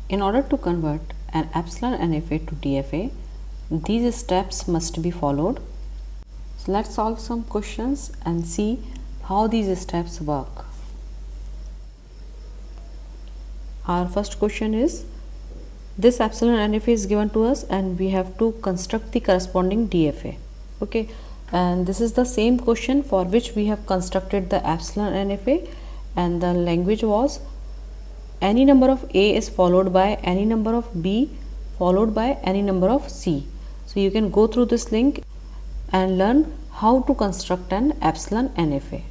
In order to convert an Epsilon-NFA to DFA, these steps must be followed. So let's solve some questions and see how these steps work. Our first question is, this Epsilon-NFA is given to us and we have to construct the corresponding DFA. Okay, and this is the same question for which we have constructed the Epsilon-NFA, and the language was any number of A is followed by any number of B followed by any number of C. So you can go through this link and learn how to construct an Epsilon-NFA.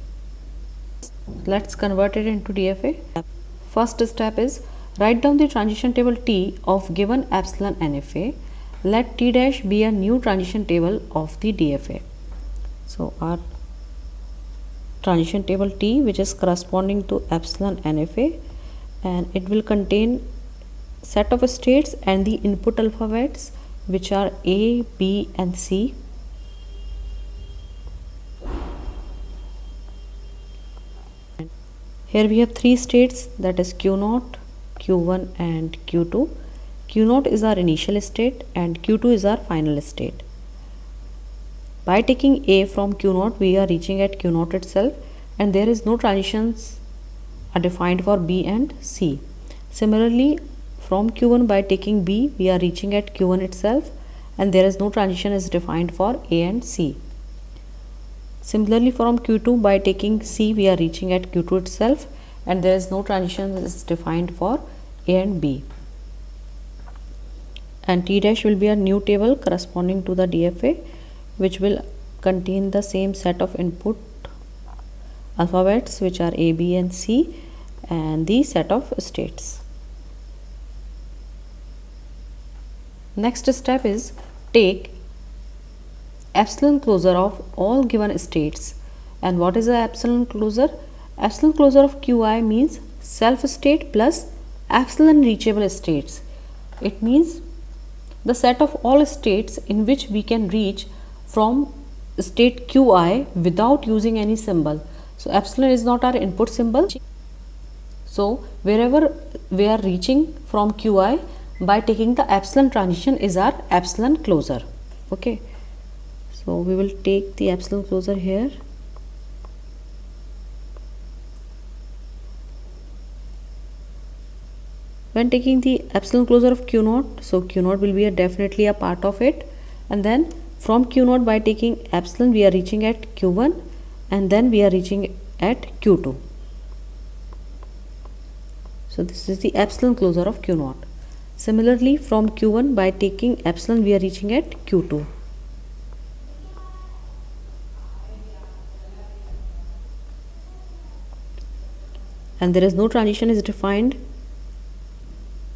Let's convert it into DFA. First step is, write down the transition table T of given Epsilon-NFA. Let T dash be a new transition table of the DFA. So our transition table T, which is corresponding to Epsilon-NFA, and it will contain set of states and the input alphabets, which are A, B and C. Here we have three states, that is Q0, Q1 and Q2. Q0 is our initial state and Q2 is our final state. By taking A from Q0, we are reaching at Q0 itself, and there is no transitions are defined for B and C. Similarly, from Q1 by taking B, we are reaching at Q1 itself, and there is no transition is defined for A and C. Similarly, from Q2 by taking C, we are reaching at Q2 itself, and there is no transition is defined for A and B. And T dash will be a new table corresponding to the DFA, which will contain the same set of input alphabets, which are A, B and C, and the set of states. Next step is, take epsilon closure of all given states. And what is the epsilon closure? Epsilon closure of Qi means self state plus epsilon reachable states. It means the set of all states in which we can reach from state Qi without using any symbol. So epsilon is not our input symbol. So wherever we are reaching from Qi, by taking the epsilon transition is our epsilon closure. Okay, so we will take the epsilon closure here. When taking the epsilon closure of Q0, so Q0 will be definitely a part of it, and then from Q0 by taking epsilon we are reaching at Q1, and then we are reaching at Q2. So this is the epsilon closure of Q0. Similarly, from Q1 by taking epsilon we are reaching at Q2. And there is no transition is defined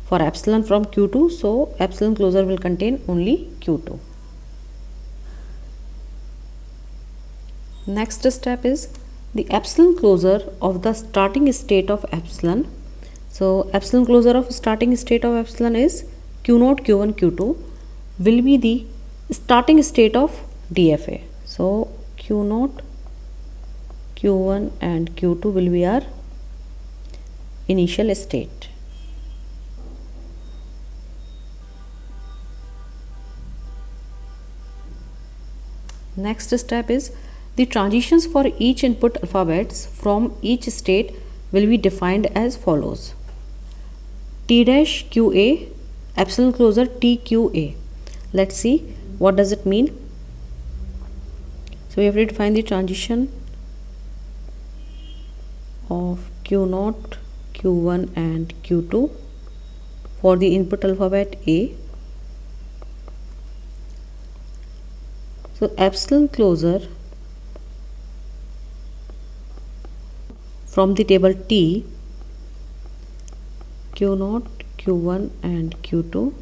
for epsilon from Q2, so epsilon closure will contain only Q2. Next step is the epsilon closure of the starting state of epsilon. So epsilon closure of starting state of epsilon is Q0, Q1, Q2 will be the starting state of DFA. So Q0, Q1 and Q2 will be our initial state. Next step is, the transitions for each input alphabets from each state will be defined as follows. T dash QA, epsilon closure TQA. Let's see what does it mean. So we have to define the transition of Q0, Q1 and Q2 for the input alphabet A. So epsilon closure from the table T, Q0, Q1 and Q2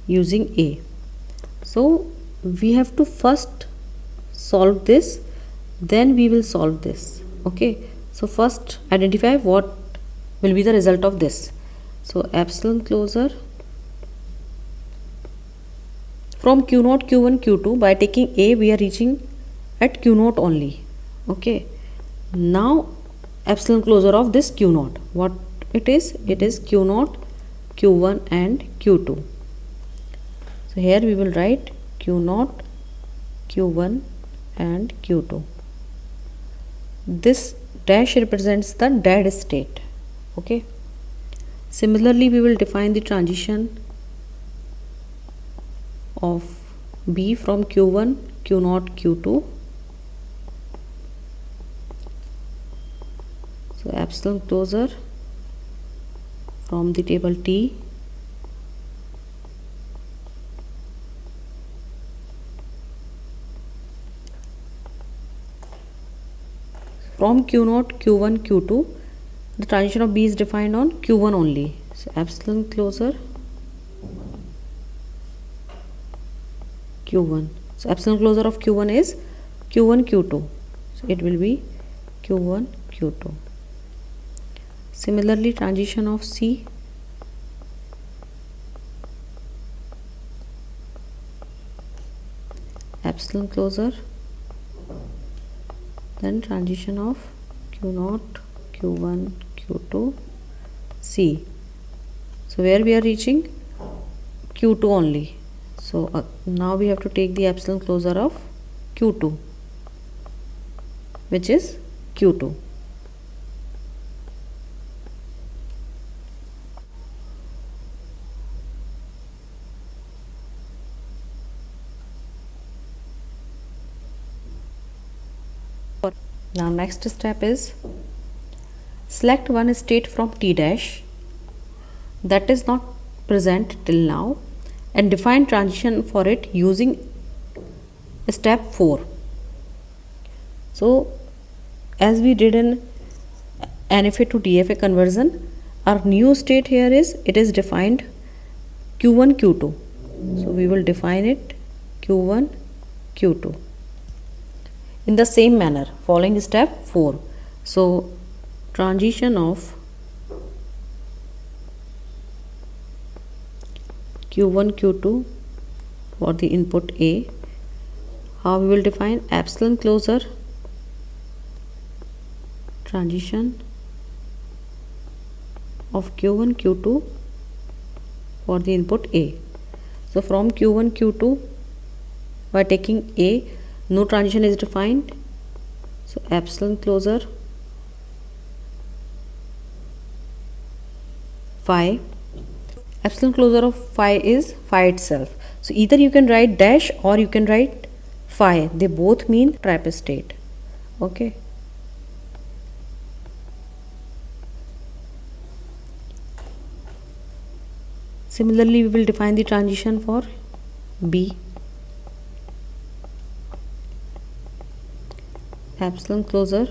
using A. So we have to first solve this, then we will solve this. Okay, so first identify what will be the result of this. So epsilon closure from Q0, Q1, Q2, by taking A we are reaching at Q0 only. Okay, now epsilon closure of this Q0, what it is q0, q1 and q2. So here we will write q0, q1 and q2. This dash represents the dead state. Okay. Similarly, we will define the transition of B from q1, q0, q2. So epsilon closure from the table T from q0, q1, q2. The transition of B is defined on q1 only. So epsilon closure q1. So epsilon closure of q1 is q1, q2. So it will be q1, q2. Similarly, transition of C epsilon closure, then transition of q0, q1, q2, C. So where we are reaching q2 only. So now we have to take the epsilon closure of q2, which is q2. Now next step is select one state from T dash that is not present till now and define transition for it using step 4. So as we did in NFA to DFA conversion, our new state here is it is defined q1, q2. So we will define it q1, q2 in the same manner following step 4. So transition of q1, q2 for the input A. How we will define epsilon closure transition of q1, q2 for the input A. So from q1, q2 by taking A, no transition is defined. So epsilon closure phi. Epsilon closure of phi is phi itself. So either you can write dash or you can write phi. They both mean trap state. Okay. Similarly, we will define the transition for B. Epsilon closure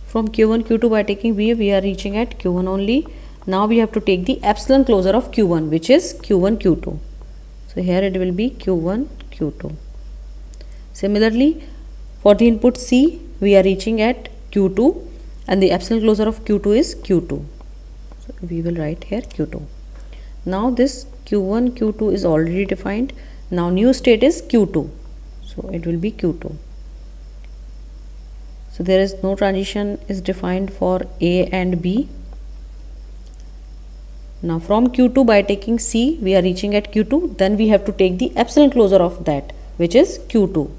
from q1, q2 by taking B, we are reaching at q1 only. Now we have to take the epsilon closure of q1, which is q1, q2. So here it will be q1, q2. Similarly, for the input C, we are reaching at q2 and the epsilon closure of q2 is q2. So we will write here q2. Now this q1, q2 is already defined. Now new state is q2. So it will be q2. So there is no transition is defined for A and B. Now from q2 by taking C, we are reaching at q2. Then we have to take the epsilon closure of that, which is q2.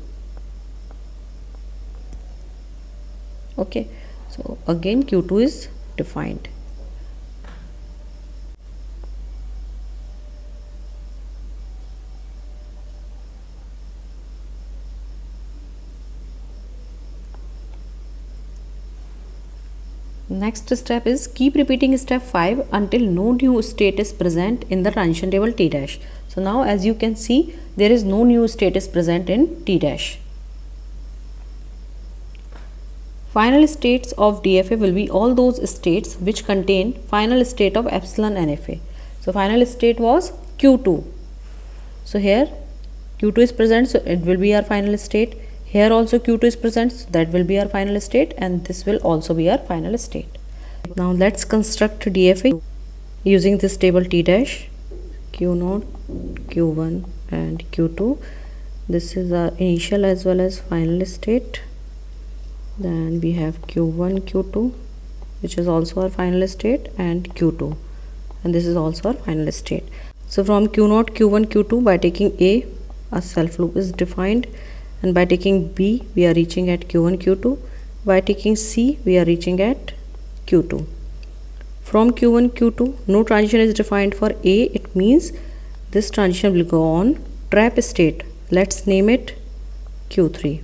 Okay. So again q2 is defined. Next step is keep repeating step 5 until no new state is present in the transition table T dash. So now as you can see, there is no new state is present in T dash. Final states of DFA will be all those states which contain final state of epsilon NFA. So final state was Q2. So here Q2 is present, so it will be our final state. Here also Q2 is present, so that will be our final state, and this will also be our final state. Now let's construct DFA using this table T dash. Q0, Q1 and Q2. This is our initial as well as final state. Then we have Q1, Q2, which is also our final state, and Q2, and this is also our final state. So from Q0, Q1, Q2, by taking A self loop is defined, and by taking B we are reaching at Q1, Q2. By taking C we are reaching at Q2. From Q1, Q2, no transition is defined for A. It means this transition will go on trap state. Let's name it Q3.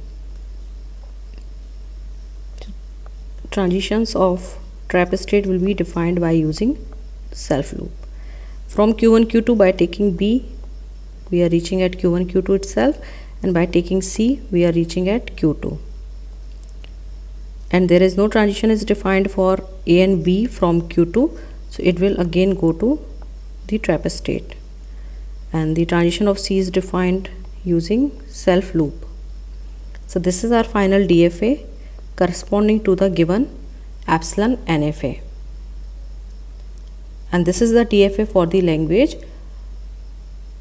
Transitions of trap state will be defined by using self loop. From Q1, Q2, by taking B we are reaching at Q1, Q2 itself, and by taking C we are reaching at Q2. And there is no transition is defined for A and B from Q2, so it will again go to the trap state. And the transition of C is defined using self loop. So this is our final DFA corresponding to the given ε-NFA. And this is the DFA for the language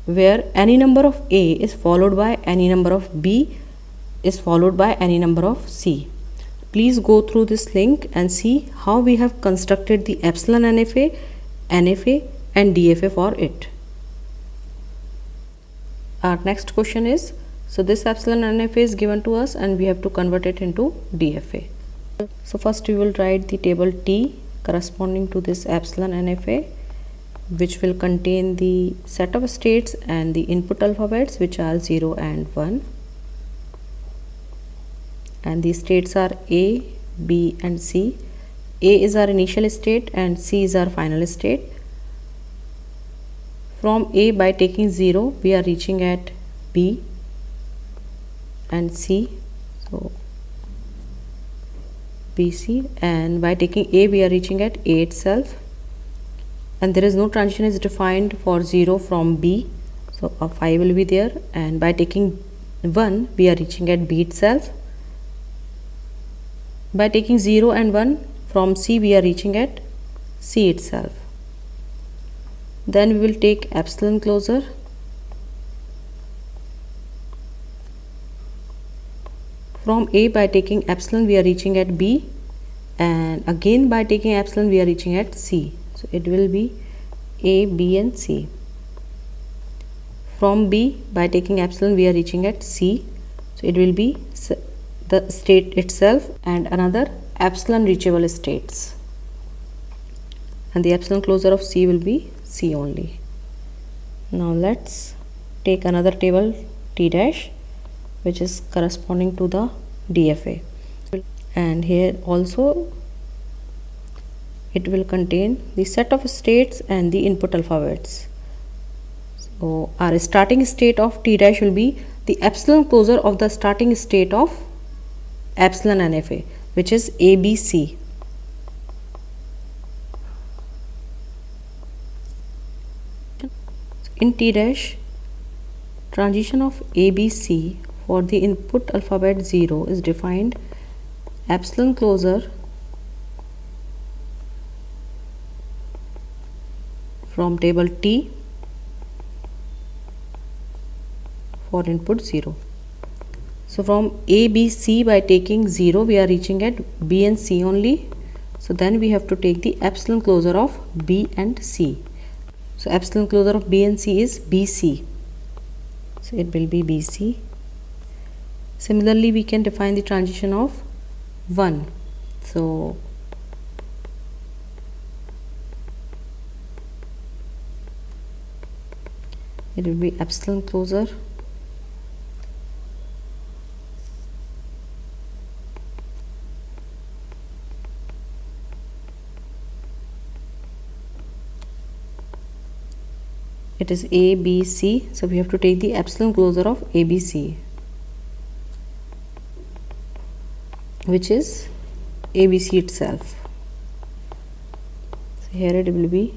where any number of A is followed by any number of B is followed by any number of C. Please go through this link and see how we have constructed the ε-NFA, NFA and DFA for it. Our next question is, so this epsilon-NFA is given to us and we have to convert it into DFA. So first we will write the table T corresponding to this epsilon-NFA, which will contain the set of states and the input alphabets, which are 0 and 1. And the states are A, B and C. A is our initial state and C is our final state. From A, by taking 0 we are reaching at B and C, so BC, and by taking A we are reaching at A itself, and there is no transition is defined for 0 from B, so a 5 will be there, and by taking 1 we are reaching at B itself. By taking 0 and 1 from C we are reaching at C itself. Then we will take epsilon closure. From A, by taking epsilon we are reaching at B, and again by taking epsilon we are reaching at C, so it will be A, B and C. From B, by taking epsilon we are reaching at C, so it will be the state itself and another epsilon reachable states, and the epsilon closure of C will be C only. Now let's take another table T dash, which is corresponding to the DFA, and here also it will contain the set of states and the input alphabets. So our starting state of T dash will be the epsilon closure of the starting state of epsilon-NFA, which is ABC. In T dash, transition of ABC for the input alphabet 0 is defined epsilon closure from table T for input 0. So from A, B, C, by taking 0 we are reaching at B and C only, so then we have to take the epsilon closure of B and C. So epsilon closure of B and C is BC, so it will be BC. Similarly we can define the transition of 1, so it will be epsilon closure it is A, B, C, so we have to take the epsilon closure of ABC, which is ABC itself. So here it will be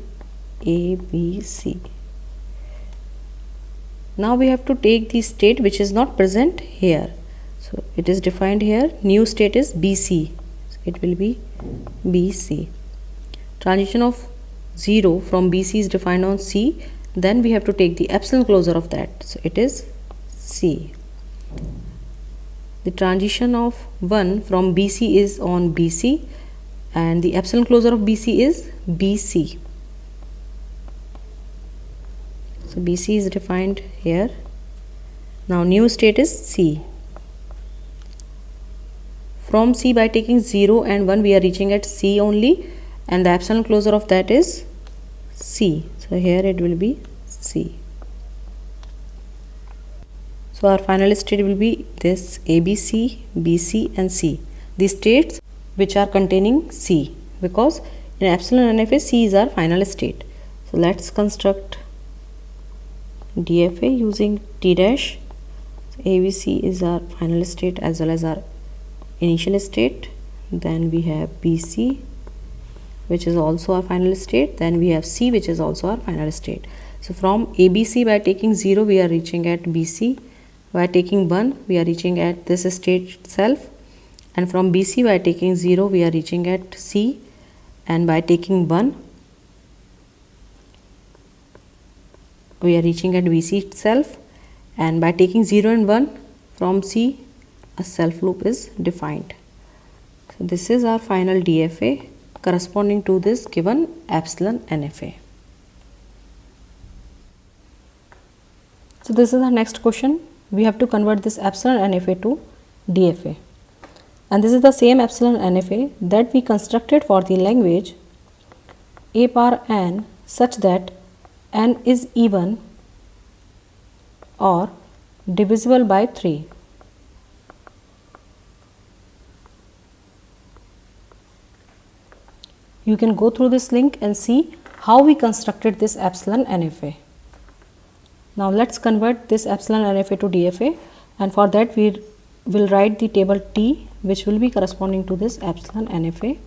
ABC. Now we have to take the state which is not present here, so it is defined here, new state is BC, so it will be BC. Transition of 0 from BC is defined on C. then we have to take the epsilon closure of that, so it is C. The transition of 1 from BC is on BC, and the epsilon closure of BC is BC. So BC is defined here. Now new state is C. From C, by taking 0 and 1, we are reaching at C only, and the epsilon closure of that is C. So here it will be C. So our final state will be this ABC, BC and C. These states which are containing C, because in ε-NFA C is our final state. So let's construct DFA using T dash. So ABC is our final state as well as our initial state. Then we have BC, which is also our final state. Then we have C, which is also our final state. So from ABC, by taking 0, we are reaching at BC. By taking 1, we are reaching at this state itself. And from BC, by taking 0, we are reaching at C. And by taking 1, we are reaching at BC itself. And by taking 0 and 1 from C, a self loop is defined. So this is our final DFA corresponding to this given ε-NFA. So this is our next question. We have to convert this ε-NFA to DFA. And this is the same ε-NFA that we constructed for the language a power n such that n is even or divisible by 3. You can go through this link and see how we constructed this ε-NFA. Now let's convert this ε-NFA to DFA, and for that we will write the table T, which will be corresponding to this ε-NFA,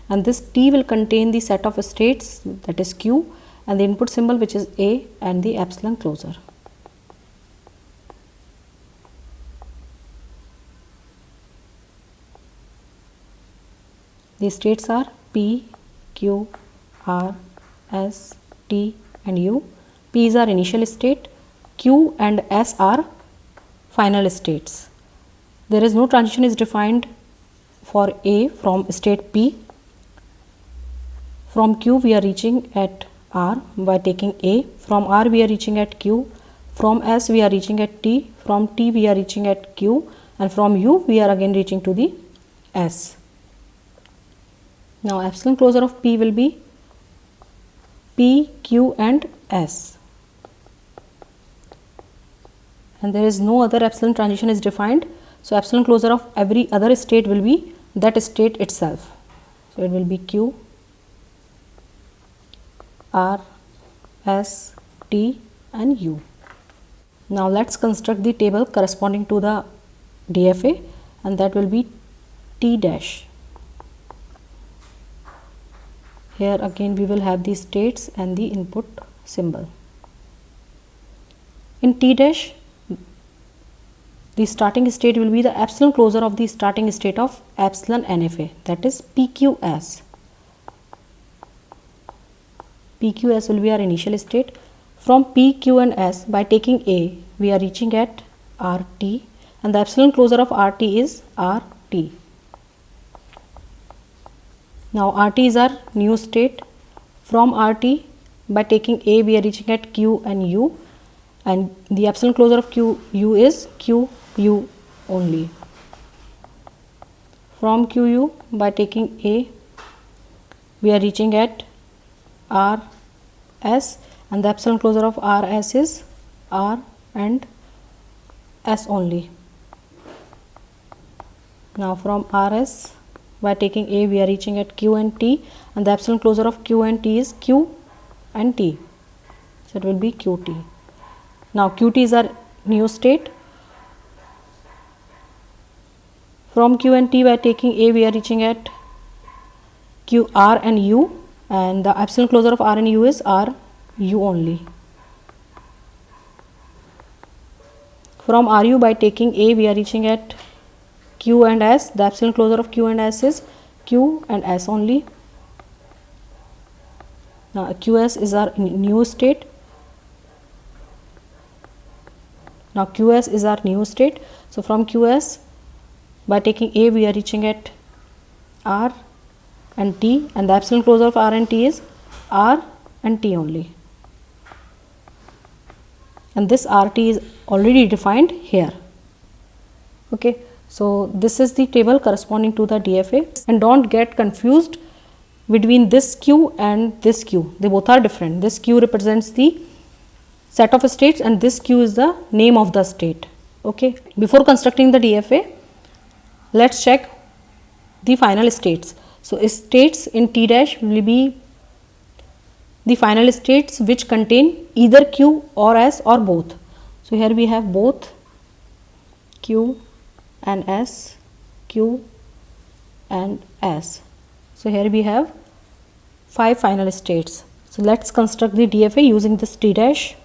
and this T will contain the set of states, that is Q, and the input symbol, which is A, and the epsilon closure. The states are P, Q, R, S, T and U. P is our initial state, Q and S are final states. There is no transition is defined for A from state P. From Q we are reaching at R by taking A. From R we are reaching at Q. From S we are reaching at T. From T we are reaching at Q. And from U we are again reaching to the S. Now epsilon closure of P will be P, Q and S. And there is no other epsilon transition is defined. So epsilon closure of every other state will be that state itself. So it will be Q, R, S, T and U. Now let's construct the table corresponding to the DFA, and that will be T dash. Here again we will have the states and the input symbol. In T dash, the starting state will be the epsilon closure of the starting state of ε-NFA, that is PQS. PQS will be our initial state. From P, Q and S, by taking A, we are reaching at RT, and the epsilon closure of RT is RT. Now RT is our new state. From RT, by taking A, we are reaching at Q and U, and the epsilon closure of QU is QU only. From QU, by taking A, we are reaching at RS, and the epsilon closure of RS is R and S only. Now from RS, by taking A, we are reaching at Q and T, and the epsilon closure of Q and T is Q and T. So it will be QT. Now QT is our new state. From Q and T, by taking A, we are reaching at Q, R and U, and the epsilon closure of R and U is R, U only. From RU, by taking A, we are reaching at Q and S. The epsilon closure of Q and S is Q and S only. Now QS is our new state. Now QS is our new state. So from QS, by taking A, we are reaching at R and T, and the epsilon closure of R and T is R and T only. And this RT is already defined here. Okay, so this is the table corresponding to the DFA, and don't get confused between this Q and this Q. They both are different. This Q represents the set of states and this Q is the name of the state. Okay, before constructing the DFA, let's check the final states. So states in T dash will be the final states which contain either Q or S or both. So here we have both Q and S, Q and S. So here we have 5 final states. So let's construct the DFA using this T dash,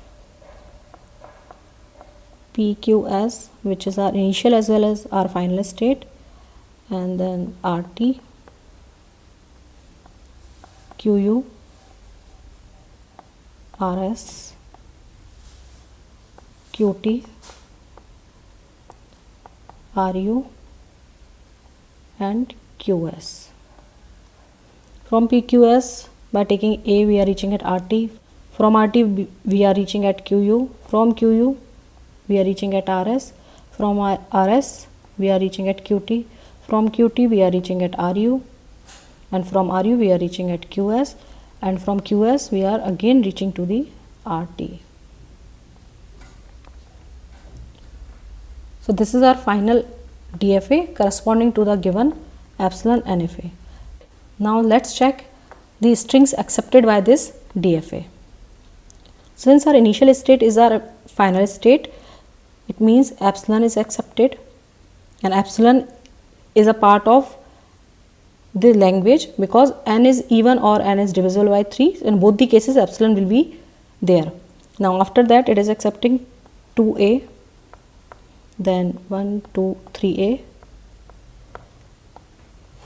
PQS, which is our initial as well as our final state, and then RT, QU, RS, QT, RU and QS. From PQS, by taking A, we are reaching at RT. From RT, we are reaching at QU. From QU, we are reaching at RS. From RS, we are reaching at QT. From QT, we are reaching at RU. And from RU, we are reaching at QS. And from QS, we are again reaching to the RT. So this is our final DFA corresponding to the given ε-NFA. Now let's check the strings accepted by this DFA. Since our initial state is our final state, it means epsilon is accepted, and epsilon is a part of the language because n is even or n is divisible by 3. In both the cases, epsilon will be there. Now after that, it is accepting 2a, then 1, 2, 3a,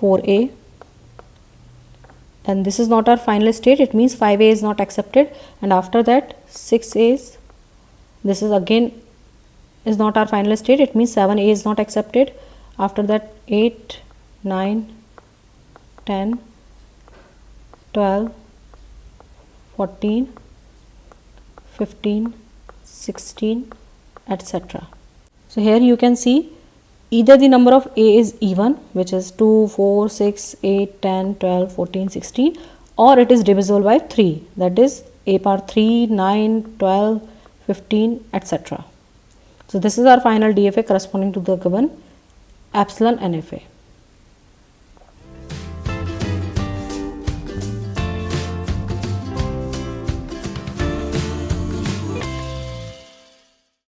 4a, and this is not our final state. It means 5a is not accepted, and after that 6a, this is again is not our final state. It means 7a is not accepted. After that 8, 9, 10, 12, 14, 15, 16, etc. So here you can see either the number of a is even, which is 2, 4, 6, 8, 10, 12, 14, 16, or it is divisible by 3, that is a power 3, 9, 12, 15, etc. So this is our final DFA corresponding to the given epsilon-NFA.